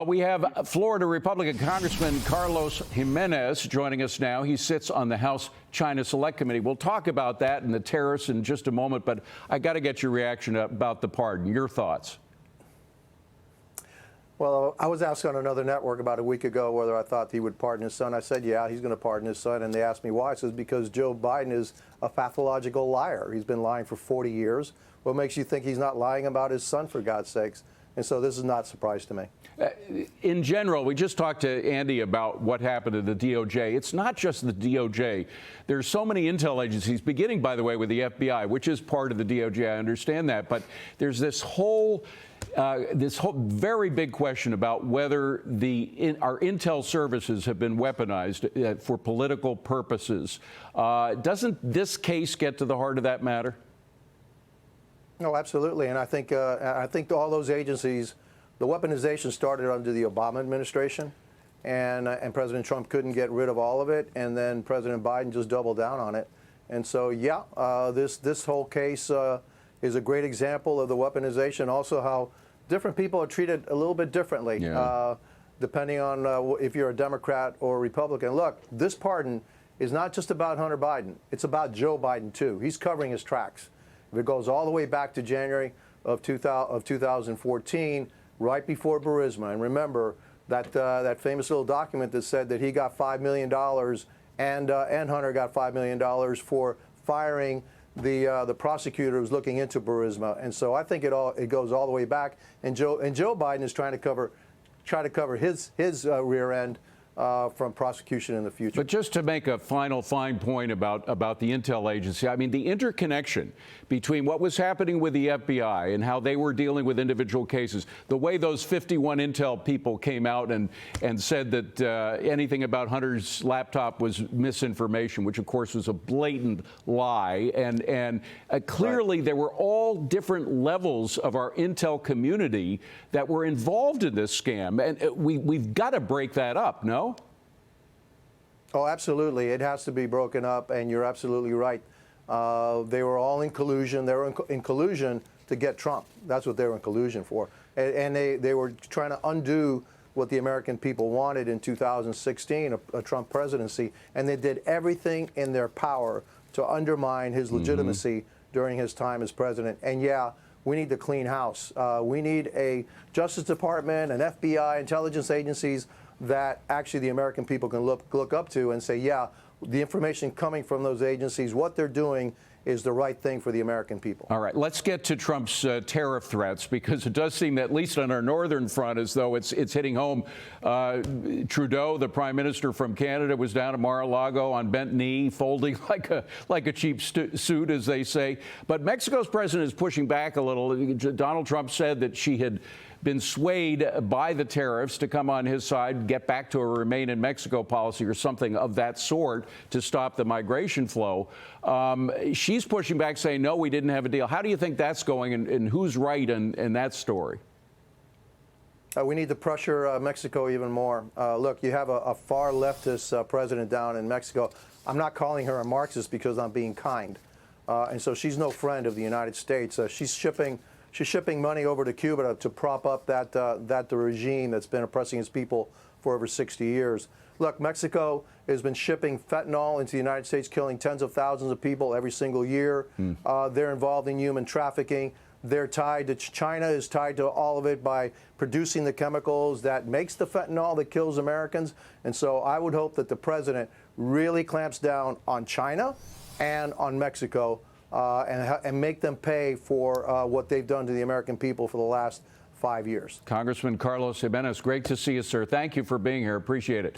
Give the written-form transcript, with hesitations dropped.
We have Florida Republican Congressman Carlos Gimenez joining us now. He sits on the House China Select Committee. We'll talk about that and the tariffs in just a moment, but I got to get your reaction about the pardon. Your thoughts? Well, I was asked on another network about a week ago whether I thought he would pardon his son. I said, yeah, he's going to pardon his son. And they asked me why. I said, because Joe Biden is a pathological liar. He's been lying for 40 years. What makes you think he's not lying about his son, for God's sakes? And so this is not a surprise to me. In general, we just talked to Andy about what happened at the DOJ. It's not just the DOJ. There's so many intel agencies, beginning, by the way, with the FBI, which is part of the DOJ. I understand that. But there's this whole very big question about whether our intel services have been weaponized for political purposes. Doesn't this case get to the heart of that matter? No, absolutely. And I think all those agencies, the weaponization started under the Obama administration, and President Trump couldn't get rid of all of it, and then President Biden just doubled down on it. And so, yeah, this whole case is a great example of the weaponization. Also, how different people are treated a little bit differently, depending on if you're a Democrat or Republican. Look, this pardon is not just about Hunter Biden. It's about Joe Biden, too. He's covering his tracks. If it goes all the way back to January of 2014, right before Burisma, and remember that famous little document that said that he got $5 million and Hunter got $5 million for firing the prosecutor who was looking into Burisma. And so I think it goes all the way back. And Joe Biden is trying to cover his rear end from prosecution in the future. But just to make a final fine point about the intel agency, I mean, the interconnection between what was happening with the FBI and how they were dealing with individual cases, the way those 51 intel people came out and said that anything about Hunter's laptop was misinformation, which of course was a blatant lie, and clearly right. There were all different levels of our intel community that were involved in this scam, and we've got to break that up, no? Oh, absolutely. It has to be broken up, and you're absolutely right. They were all in collusion. They were in collusion to get Trump. That's what they were in collusion for. And they were trying to undo what the American people wanted in 2016, a Trump presidency. And they did everything in their power to undermine his legitimacy during his time as president. And yeah, we need to clean house. We need a Justice Department, an FBI, intelligence agencies that actually the American people can look up to and say, yeah, the information coming from those agencies, what they're doing is the right thing for the American people. All right, let's get to Trump's tariff threats, because it does seem that, at least on our northern front, as though it's hitting home. Trudeau, the prime minister from Canada, was down at Mar-a-Lago on bent knee, folding like a cheap suit, as they say. But Mexico's president is pushing back a little. Donald Trump said that she had been swayed by the tariffs to come on his side, get back to a remain in Mexico policy or something of that sort to stop the migration flow. She's pushing back, saying, no, we didn't have a deal. How do you think that's going, and who's right in that story? We need to pressure Mexico even more. Look, you have a far leftist president down in Mexico. I'm not calling her a Marxist because I'm being kind. And so she's no friend of the United States. She's shipping money over to Cuba to prop up the regime that's been oppressing its people for over 60 years. Look, Mexico has been shipping fentanyl into the United States, killing tens of thousands of people every single year. They're involved in human trafficking. They're tied to China is tied to all of it by producing the chemicals that makes the fentanyl that kills Americans. And so I would hope that the president really clamps down on China and on Mexico and make them pay for what they've done to the American people for the last 5 years. Congressman Carlos Gimenez, great to see you, sir. Thank you for being here. Appreciate it.